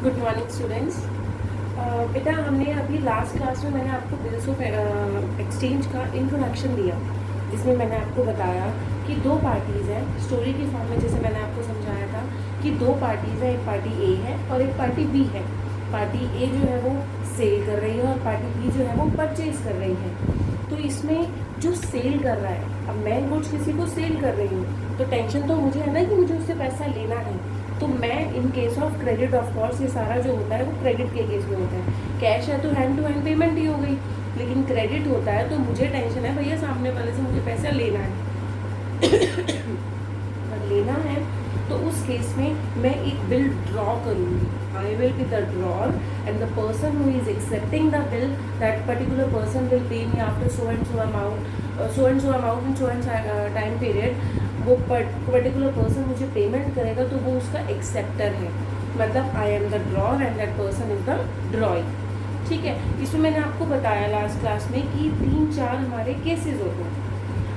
Good morning students. बेटा हमने अभी लास्ट क्लास में मैंने आपको बिल्स ऑफ एक्सचेंज का इंट्रोडक्शन दिया, जिसमें मैंने आपको बताया कि दो पार्टीज़ हैं स्टोरी की फॉर्म में। जैसे मैंने आपको समझाया था कि दो पार्टीज़ हैं, एक पार्टी ए है और एक पार्टी बी है। पार्टी ए जो है वो सेल कर रही है और पार्टी बी जो है वो परचेज कर रही है। तो इसमें जो सेल कर रहा है, अब मैं गुड्स किसी को सेल कर रही हूँ तो टेंशन तो मुझे है ना कि मुझे उससे पैसा लेना है। तो मैं in case of credit, of course ये सारा जो होता है वो क्रेडिट के केस में होता है। कैश है तो हैंड टू हैंड पेमेंट ही हो गई, लेकिन क्रेडिट होता है तो मुझे टेंशन है भैया सामने वाले से मुझे पैसा लेना है। अगर लेना है तो उस केस में मैं एक बिल ड्रॉ करूँगी। I will be the drawer and the person who is accepting the bill, that particular person will pay me after so and so amount in so and time period. वो particular person मुझे payment करेगा तो वो उसका acceptor है, मतलब I am the drawer and that person is the drawing. ठीक है, इसमें मैंने आपको बताया लास्ट क्लास में कि 3-4 हमारे केसेस होते हैं।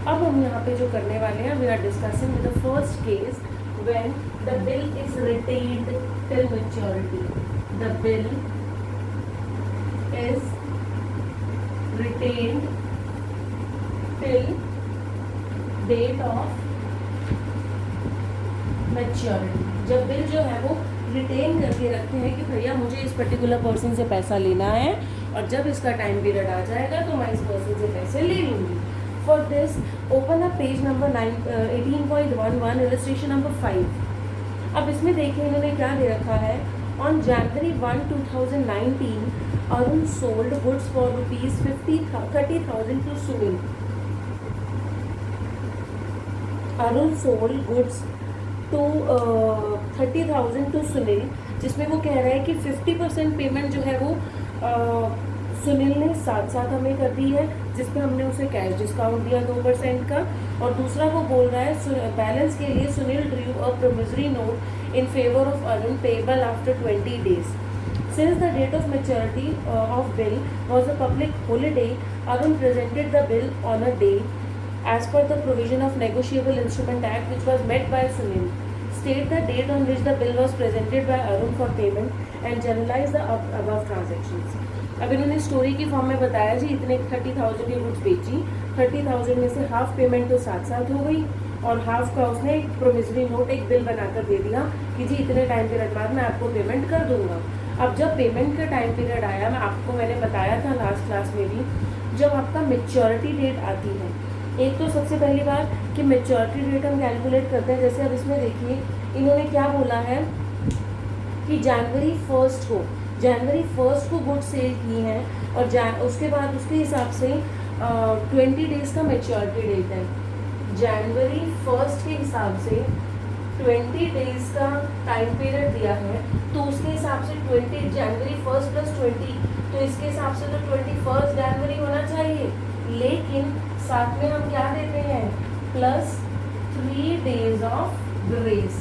अब हम यहाँ पे जो करने वाले हैं, we are discussing with the first case when the bill is retained till maturity. The bill is retained till date of maturity. जब बिल जो है वो रिटेन करके रखते हैं कि भैया मुझे इस पर्टिकुलर पर्सन से पैसा लेना है और जब इसका टाइम पीरियड आ जाएगा तो मैं इस पर्सन से पैसे ले लूँगी। For this open up page number 18.11 illustration number 5। अब इसमें देखिए इन्होंने क्या दे रखा है। On January 1, 2019 Arun sold goods for ₹30,000 to Sunil. Arun sold goods to 30,000 to Sunil, जिसमें वो कह रहा है कि 50% पेमेंट जो है वो सुनील ने साथ साथ हमें कर दी है, जिसपे हमने उसे कैश डिस्काउंट दिया 2% का। और दूसरा वो बोल रहा है बैलेंस के लिए Sunil drew a promissory note in favour of Arun payable after 20 days. Since the date of maturity of bill was a public holiday, Arun presented the bill on a day as per the provision of Negotiable Instrument Act, which was met by Sunil. State the date on which the bill was presented by Arun for payment and generalize the above transactions. अब इन्होंने story की form में बताया जी इतने 30,000 की goods बेची, 30,000 में से हाफ पेमेंट तो साथ साथ हो गई और हाफ का उसने एक प्रोमिसरी नोट, एक बिल बनाकर दे दिया कि जी इतने टाइम पीरियड बाद मैं आपको पेमेंट कर दूंगा। अब जब पेमेंट का टाइम पीरियड आया, मैंने बताया था लास्ट क्लास में भी, जब आपका मेच्योरिटी डेट आती है, एक तो सबसे पहली बात कि मेच्योरिटी डेट हम कैलकुलेट करते हैं। जैसे अब इसमें देखिए इन्होंने क्या बोला है कि जनवरी 1 को गुड्स सेल की हैं और उसके बाद उसके हिसाब से 20 डेज का मेच्योरिटी डेट है। जनवरी 1 के हिसाब से 20 डेज का टाइम पीरियड दिया है, तो उसके हिसाब से 20 जनवरी 1 + 20, तो इसके हिसाब से तो 21 जनवरी होना चाहिए। लेकिन साथ में हम क्या देते हैं, plus 3 days of grace.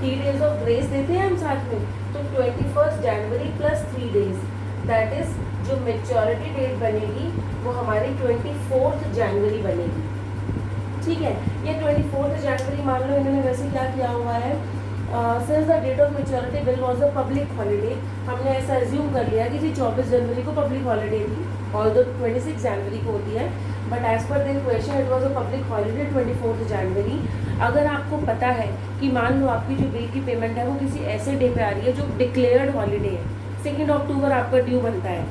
3 days of grace देते हैं हम साथ में, तो 21 जनवरी प्लस 3 days, दैट इज जो मेच्योरिटी डेट बनेगी वो हमारी 24 जनवरी बनेगी। ठीक है, ये 24 जनवरी मान लो इन्होंने वैसे क्या किया हुआ है, since the date of maturity bill was a public holiday, हमने ऐसा एज्यूम कर लिया कि जी 24 जनवरी को पब्लिक हॉलीडे थी, ऑल्दो 26 जनवरी को होती है, but as per there question it was a public holiday 24 January. अगर आपको पता है कि मान लो आपकी जो बिल की पेमेंट है वो किसी ऐसे डे पे आ रही है जो डिक्लेयर्ड हॉलीडे है, 2 अक्टूबर आपका ड्यू बनता है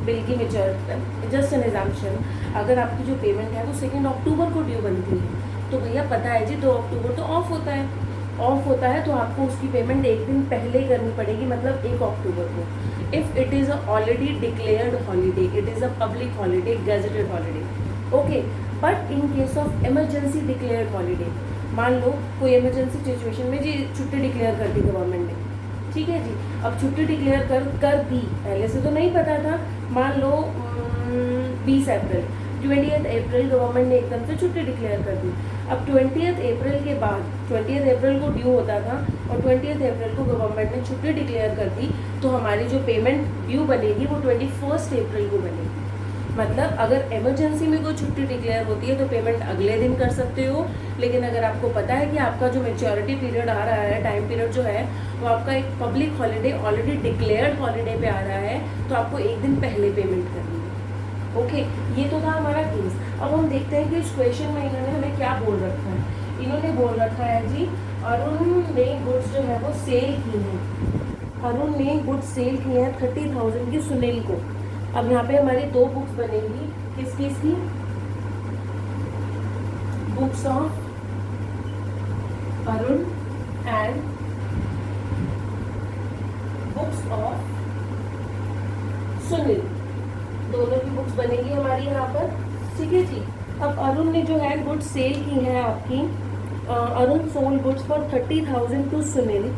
बिल की मेच्योरिटी, जस्ट एन एग्जाम्पशन, अगर आपकी जो पेमेंट है वो 2 अक्टूबर को ड्यू बनती है, तो भैया पता है जी 2 अक्टूबर तो ऑफ होता है तो आपको उसकी पेमेंट एक दिन पहले ही करनी पड़ेगी, मतलब 1 अक्टूबर को। If it is already declared holiday, it is a public holiday, gazetted holiday, okay. But in case of emergency declared holiday, मान लो कोई इमरजेंसी सिचुएशन में जी छुट्टी डिक्लेयर कर दी गवर्नमेंट ने, ठीक है जी, अब छुट्टी डिक्लेयर कर दी, पहले से तो नहीं पता था, मान लो 20 अप्रैल, 20 अप्रैल गवर्नमेंट ने एकदम से छुट्टी डिक्लेयर कर दी। अब 20 अप्रैल के बाद, 20 अप्रैल को ड्यू होता था और 20 अप्रैल को गवर्नमेंट ने छुट्टी डिक्लेयर कर दी, तो हमारी जो पेमेंट ड्यू बनेगी वो 21 अप्रैल को बनेगी। मतलब अगर इमरजेंसी में कोई छुट्टी डिक्लेयर होती है तो पेमेंट अगले दिन कर सकते हो, लेकिन अगर आपको पता है कि आपका जो मेच्योरिटी पीरियड आ रहा है, टाइम पीरियड जो है वो आपका एक public holiday already declared holiday पे आ रहा है, तो आपको एक दिन पहले पेमेंट करनी है। ओके, ये तो था हमारा केस। अब हम देखते हैं कि इस क्वेश्चन में इन्होंने हमें क्या बोल रखा है। इन्होंने बोल रखा है जी, अरुण ने गुड्स जो है वो सेल की है, अरुण ने गुड्स सेल की है 30,000 की सुनील को। अब यहाँ पे हमारी दो बुक्स बनेंगी, किस किस की, books of Arun and books of Sunil, दोनों की बुक्स बनेगी हमारी यहाँ पर। ठीक है जी। अब अरुण ने जो है गुड्स सेल की है आपकी, Arun sold goods for 30,000 to Sunil.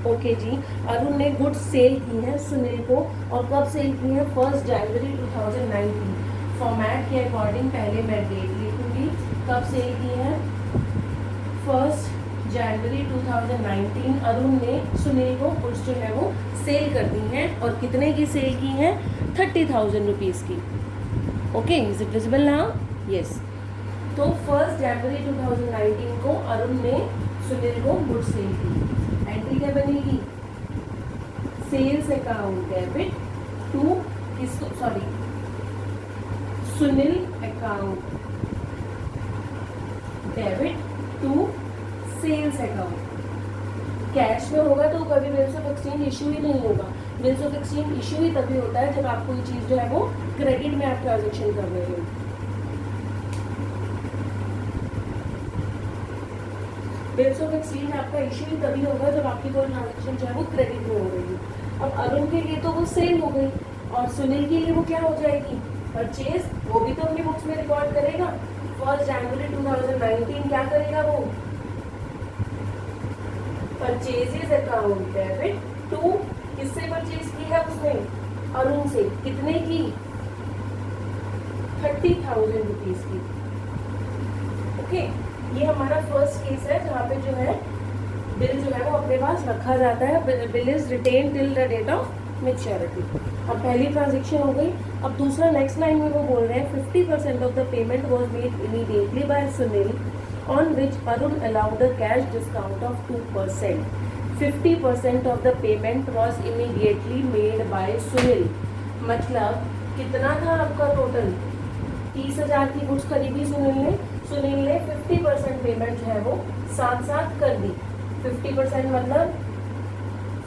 Okay जी, अरुण ने गुड्स सेल की है सुनील को, और कब सेल की है, 1 जनवरी 2019। फॉर्मेट के अकॉर्डिंग पहले मैं डेट लिखूंगी, कब सेल की है, 1 जनवरी 2019 अरुण ने सुनील को गुड्स जो है वो सेल कर दी हैं, और कितने की सेल की है, 30,000 रुपीज़ की। Okay, is it visible now? Yes. तो 1 जनवरी 2019 को अरुण ने सुनील को गुड्स सेल की। एंट्री क्या बनेगी, सेल्स अकाउंट डेबिट टू किसको, sorry Sunil account debit to sales account. Cash में होगा तो कभी बिल्स ऑफ एक्सचेंज इशू ही नहीं होगा। बिल्स ऑफ एक्सचेंज इशू ही तभी होता है जब आप कोई चीज़ जो है वो क्रेडिट में आप ट्रांजेक्शन कर रहे हो। बिल्स ऑफ एक्सचेंज आपका इशू ही तभी होगा जब आपकी कोई ट्रांजेक्शन जो है वो क्रेडिट में हो रही है। अब अरुण के लिए तो वो सेल हो गई, और सुनील के लिए वो क्या हो जाएगी, परचेज। वो भी तो अपनी बुक्स में रिकॉर्ड करेगा। 1 जनवरी 2019 क्या करेगा वो, परचेजेस अकाउंट डेबिट टू, किससे परचेज की है उसने, अरुण से, कितने की, 30,000 रुपीज की। ओके, ये हमारा फर्स्ट केस है जहाँ पे जो है बिल जो है वो अपने पास रखा जाता है, bill is retain till the date of maturity. अब पहली ट्रांजेक्शन हो गई। अब दूसरा नेक्स्ट लाइन में वो बोल रहे हैं 50% of the payment was made immediately by Sunil on which Arun allowed a cash discount of 2%. 50% of the payment was immediately made by Sunil. मतलब कितना था आपका टोटल, 30,000 की गुड्स खरीदी सुनील ने 50% पेमेंट जो है वो साथ साथ कर दी। 50% मतलब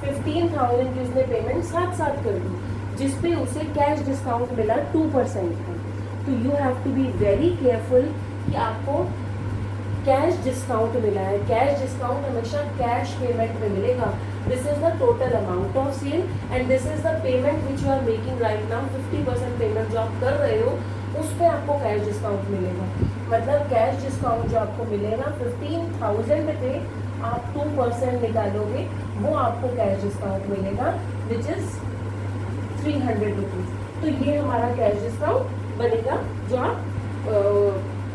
15,000 की उसने पेमेंट साथ साथ कर दी, जिसपे उसे कैश डिस्काउंट मिला 2% का। तो you have to be very careful कि आपको कैश डिस्काउंट मिला है। कैश डिस्काउंट हमेशा कैश पेमेंट में मिलेगा। This is the total amount of sale and this is the payment which you are making right now. 50% payment जो आप कर रहे हो उस पर आपको कैश डिस्काउंट मिलेगा। मतलब कैश डिस्काउंट जो आपको मिलेगा 15,000 पे आप 2% निकालोगे, वो आपको कैश डिस्काउंट मिलेगा विच इज 300 रुपीज़। तो ये हमारा कैश डिस्काउंट बनेगा जो आप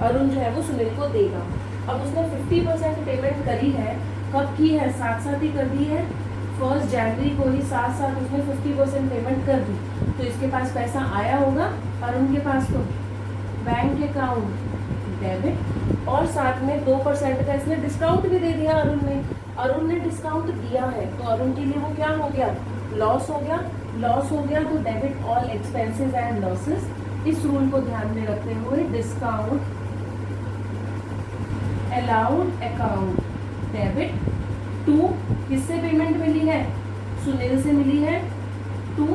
अरुण जो है वो सुनील को देगा। अब उसने 50% पेमेंट करी है, कब की है, साथ साथ ही कर दी है, 1 जनवरी को ही साथ साथ उसने 50% पेमेंट कर दी। तो इसके पास पैसा आया होगा अरुण के पास, तो बैंक अकाउंट डेबिट, और साथ में 2% का इसने डिस्काउंट भी दे दिया अरुण ने डिस्काउंट दिया है, तो अरुण के लिए वो क्या हो गया, लॉस हो गया। तो debit all expenses and losses. इस रूल को ध्यान में रखते हुए discount allowed account debit to, किससे पेमेंट मिली है, सुनील से मिली है, टू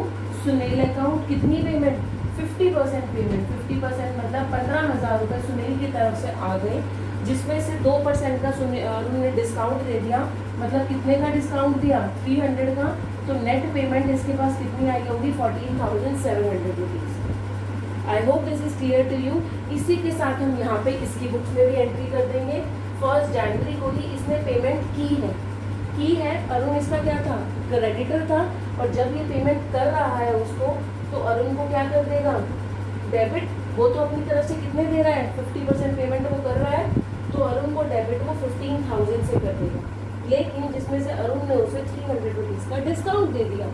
सुनील अकाउंट। कितनी पेमेंट, 50% पेमेंट। 50% मतलब 15,000 रुपये सुनील की तरफ से आ गए, जिसमें से 2% का अरुण ने डिस्काउंट दे दिया। मतलब कितने का डिस्काउंट दिया, 300 का। तो नेट पेमेंट इसके पास कितनी आई होगी, 14,700 rupees. I hope this is clear to you. इसी के साथ हम यहाँ पे इसकी बुक्स में भी एंट्री कर देंगे। 1 जनवरी को ही इसने पेमेंट की है। अरुण इसका क्या था, क्रेडिटर था, और जब ये पेमेंट कर रहा है उसको, तो अरुण को क्या कर देगा, डेबिट। वो तो अपनी तरफ से कितने दे रहा है, 50% पेमेंट वो कर रहा है, तो अरुण को डेबिट वो 15,000 से कर देगा। लेकिन जिसमें से अरुण ने उसे 300 रुपीज़ का डिस्काउंट दे दिया।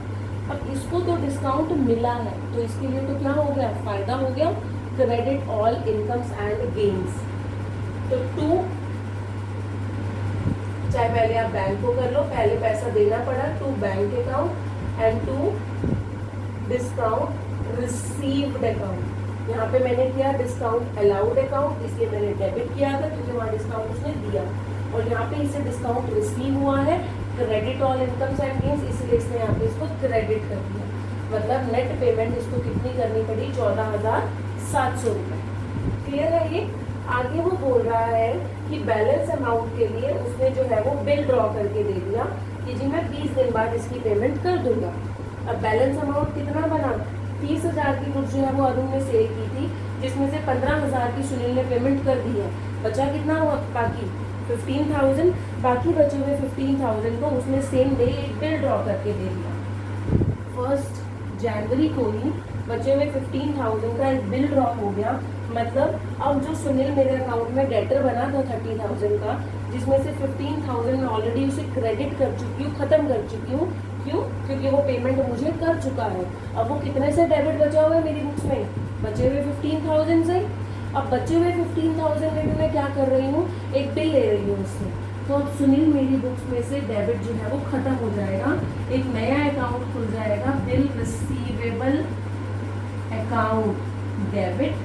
अब इसको तो डिस्काउंट मिला है, तो इसके लिए तो क्या हो गया, फ़ायदा हो गया। Credit all incomes and gains. तो टू, चाहे पहले आप बैंक को कर लो, पहले पैसा देना पड़ा to bank account and to discount received account. यहाँ पे मैंने किया डिस्काउंट अलाउड अकाउंट, इसलिए मैंने डेबिट किया था क्योंकि वहाँ डिस्काउंट उसने दिया, और यहाँ पे इसे डिस्काउंट रिसीव हुआ है credit all incomes and gains, इसलिए इसने यहाँ पे इसको क्रेडिट कर दिया। मतलब नेट पेमेंट इसको कितनी करनी पड़ी, 14,700 रुपये। क्लियर है ये। आगे वो बोल रहा है कि बैलेंस अमाउंट के लिए उसने जो है वो बिल ड्रॉ करके दे दिया कि जी मैं 20 दिन बाद इसकी पेमेंट कर दूंगा। अब बैलेंस अमाउंट कितना बना, 30,000 की गुड्स जो है वो अरुण ने सेल की थी, जिसमें से 15,000 की सुनील ने पेमेंट कर दी है। बचा कितना हुआ बाकी, 15,000। बाकी बचे हुए 15,000 को उसने सेम डे एक बिल ड्रॉ करके दे दिया। 1 जनवरी को ही बचे हुए 15,000 का एक बिल ड्रॉ हो गया। मतलब अब जो सुनील मेरे अकाउंट में डेटर बना था 30,000 का, जिसमें से 15,000 मैं ऑलरेडी उसे क्रेडिट कर चुकी हूँ, खत्म कर चुकी हूँ। क्यों? क्योंकि वो पेमेंट मुझे कर चुका है। अब वो कितने से डेबिट बचा हुआ है मेरी बुक्स में, बचे हुए 15,000 से। अब बचे हुए 15,000 में भी मैं क्या कर रही हूँ, एक बिल ले रही हूँ उससे। तो अब सुनील मेरी बुक्स में से डेबिट जो है वो खत्म हो जाएगा, एक नया अकाउंट खुल जाएगा, बिल रिसीवेबल अकाउंट डेबिट।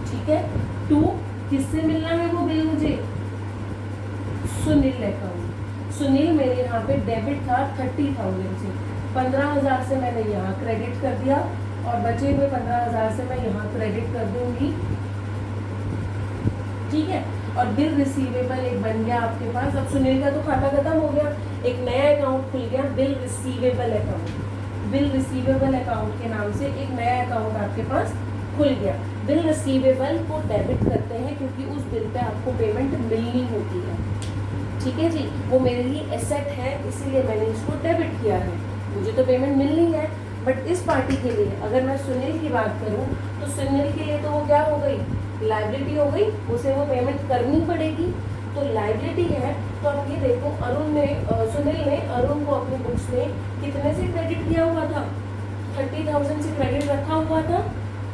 ठीक है। 2, किससे मिलना है वो बिल मुझे, सुनील अकाउंट। सुनील मेरे यहाँ पे डेबिट था 30,000 से, 15,000 से मैंने यहाँ क्रेडिट कर दिया, और बचे हुए 15,000 से मैं यहाँ क्रेडिट कर दूंगी। ठीक है। और बिल रिसीवेबल एक बन गया आपके पास। अब सुनील का तो खाता खत्म हो गया, एक नया अकाउंट खुल गया, bill receivable account. Bill receivable account के नाम से एक नया अकाउंट आपके पास खुल गया। बिल रिसीवेबल को डेबिट करते हैं क्योंकि उस बिल पे आपको पेमेंट मिलनी होती है। ठीक है जी, वो मेरे लिए एसेट है, इसीलिए मैंने इसको डेबिट किया है, मुझे तो पेमेंट मिलनी है। बट इस पार्टी के लिए अगर मैं सुनील की बात करूं तो सुनील के लिए तो वो क्या हो गई, लाइबिलिटी हो गई, उसे वो पेमेंट करनी पड़ेगी, तो लाइबिलिटी है। तो अब ये देखो, सुनील ने अरुण को अपनी बुक्स में कितने से क्रेडिट किया हुआ था, 30,000 से क्रेडिट रखा हुआ था,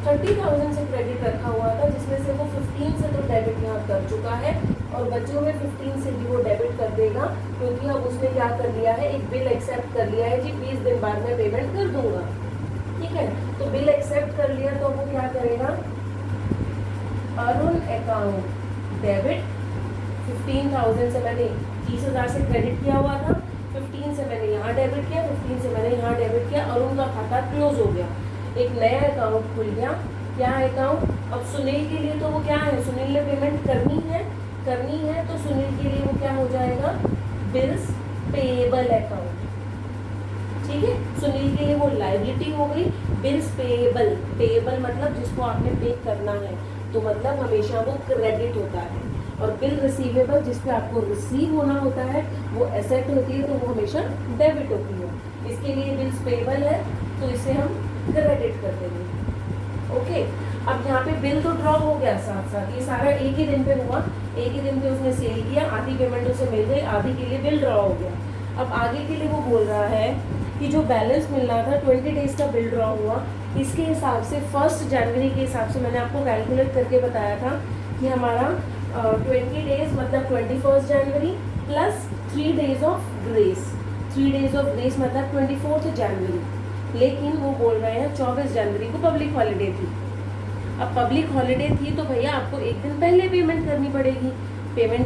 30,000 से क्रेडिट रखा हुआ था, जिसमें से वो 15 से तो डेबिट यहाँ कर चुका है, और बचे हुए 15 से भी वो डेबिट कर देगा, क्योंकि अब उसने क्या कर लिया है, एक बिल एक्सेप्ट कर लिया है जी 20 दिन बाद मैं पेमेंट कर दूंगा। ठीक है। तो बिल एक्सेप्ट कर लिया तो वो क्या करेगा, अरुण अकाउंट डेबिट, 15,000 से मैंने 30,000 से क्रेडिट किया हुआ था, 15 से मैंने यहाँ डेबिट किया, 15 से मैंने यहाँ डेबिट किया, अरुण का खाता क्लोज हो गया, एक नया अकाउंट खुल गया। क्या अकाउंट, अब सुनील के लिए तो वो क्या है, सुनील ने पेमेंट करनी है, तो सुनील के लिए वो क्या हो जाएगा, बिल्स पेएबल अकाउंट। ठीक है। सुनील के लिए वो लायबिलिटी हो गई, बिल्स पेएबल। पेएबल मतलब जिसको आपने पे करना है, तो मतलब हमेशा वो क्रेडिट होता है, और बिल रिसीवेबल जिस पे आपको रिसीव होना होता है वो एसेट होती है, तो वो हमेशा डेबिट होती है। इसके लिए बिल्स पेएबल है तो इसे हम क्रेडिट कर देंगे। ओके। अब यहाँ पे बिल तो ड्रॉ हो गया साथ साथ, ये सारा एक ही दिन पे हुआ, एक ही दिन पे उसने सेल किया, आधी पेमेंट उसे मिल गई, आधी के लिए बिल ड्रॉ हो गया। अब आगे के लिए वो बोल रहा है कि जो बैलेंस मिलना था 20 डेज का बिल ड्रॉ हुआ, इसके हिसाब से 1 जनवरी के हिसाब से मैंने आपको कैलकुलेट करके बताया था कि हमारा 20 डेज मतलब 21 जनवरी plus 3 days of grace, 3 days of grace मतलब 24 जनवरी। लेकिन वो बोल रहे हैं 24 जनवरी को पब्लिक हॉलीडे थी। अब पब्लिक हॉलीडे थी तो भैया आपको एक दिन पहले पेमेंट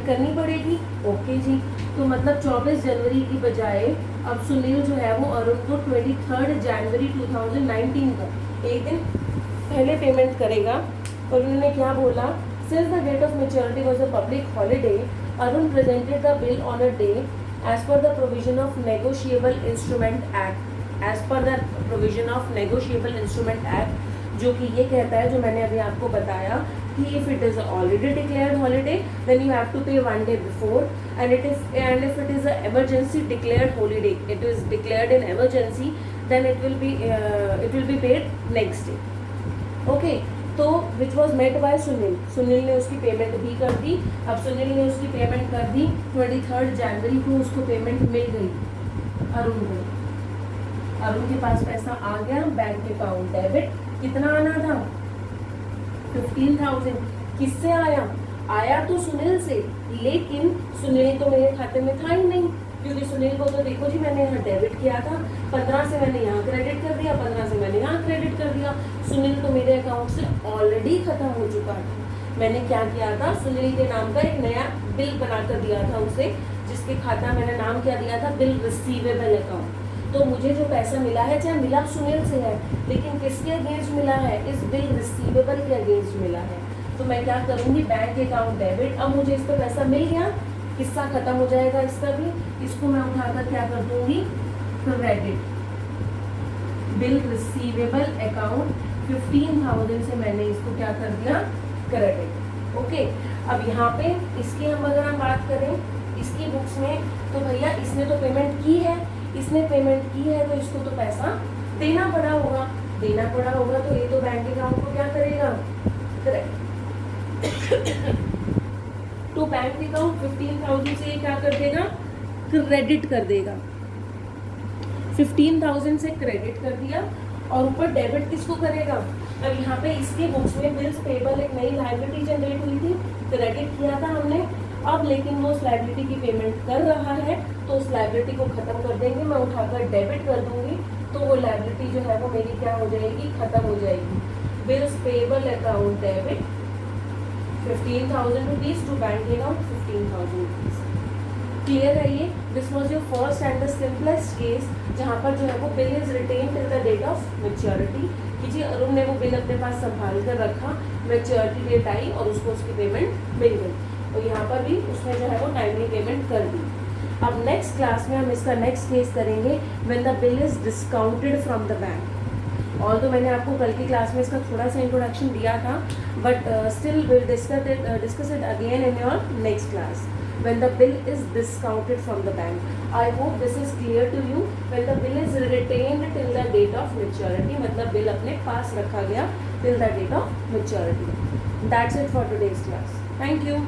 करनी पड़ेगी, ओके जी। तो मतलब 24 जनवरी की बजाय अब सुनील जो है वो अरुण को 23 जनवरी 2019 का एक दिन पहले पेमेंट करेगा। और उन्होंने क्या बोला, since the date of maturity was a public holiday, Arun presented the bill on a day as per the provision of negotiable instrument act, जो कि ये कहता है, जो मैंने अभी आपको बताया कि if it is already declared holiday then you have to pay 1 day before, and if it is a emergency declared holiday, it is declared in emergency, then it will be paid next day. Okay. तो which was made by Sunil ने उसकी payment भी कर दी। अब सुनील ने उसकी payment कर दी, 23 जनवरी को उसको पेमेंट मिल गई अरुण को, अरुण के पास पैसा आ गया, बैंक अकाउंट डेबिट, कितना आना था 15,000 किससे आया? आया तो सुनील से, लेकिन सुनील तो मेरे खाते में था ही नहीं, क्योंकि सुनील को तो देखो जी मैंने यहाँ डेबिट किया था, 15 से मैंने यहाँ क्रेडिट कर दिया, 15 से मैंने यहाँ क्रेडिट कर दिया। सुनील तो मेरे अकाउंट से ऑलरेडी खत्म हो चुका था। मैंने क्या किया था, सुनील के नाम का एक नया बिल बनाकर दिया था उसे, जिसके खाता मैंने नाम क्या दिया था, बिल रिसीवेबल अकाउंट। तो मुझे जो पैसा मिला है, चाहे मिला सुनील से है, लेकिन किसके अगेंस्ट मिला है? इस बिल रिसीवेबल के अगेंस्ट मिला है। तो मैं क्या करूंगी, बैंक अकाउंट डेबिट। अब मुझे इस पर पैसा मिल गया, किस्सा खत्म हो जाएगा इसका भी। इसको मैं उठाकर क्या कर दूंगी, क्रेडिट। बिल रिसीवेबल अकाउंट 15,000 से मैंने इसको क्या कर दिया, क्रेडिट। ओके, अब यहाँ पे इसकी अगर हम बात करें इसकी बुक्स में, तो भैया इसने तो पेमेंट की है, इसने पेमेंट की है तो इसको तो पैसा देना पड़ा होगा, तो ये तो बैंक अकाउंट को क्या करेगा, तो बैंक अकाउंट 15,000 से क्या कर देगा, क्रेडिट कर देगा। 15,000 से क्रेडिट कर दिया, और ऊपर डेबिट किसको करेगा? अब यहाँ पे इसके बुक्स में बिल्स पेबल एक नई लायबिलिटी जनरेट हुई थी, क्रेडिट किया था हमने। अब लेकिन वो उस लायबिलिटी की पेमेंट कर रहा है, तो उस लायबिलिटी को खत्म कर देंगे, मैं उठाकर डेबिट कर दूंगी, तो वो लायबिलिटी जो है वो मेरी क्या हो जाएगी, खत्म हो जाएगी। Bills payable account debit 15,000 rupees to bank account 15,000 rupees. Clear है ये? This was your first and the simplest case, जहाँ पर जो है वो bill is retain till the date of maturity, कि जी अरुण ने वो बिल अपने पास संभाल कर रखा, मेच्योरिटी डेट आई और उसको उसकी पेमेंट मिल गई, तो यहाँ पर भी उसने जो है वो टाइमली पेमेंट कर दी। अब नेक्स्ट क्लास में हम इसका नेक्स्ट केस करेंगे, when the bill is discounted from the bank. और तो मैंने आपको कल की क्लास में इसका थोड़ा सा इंट्रोडक्शन दिया था, but still will discuss it again in your next class, when the bill is discounted from the bank. I hope this is clear to you. When the bill is retained till the date of maturity, मतलब bill अपने पास रखा गया till the date of maturity. That's it for today's class. Thank you.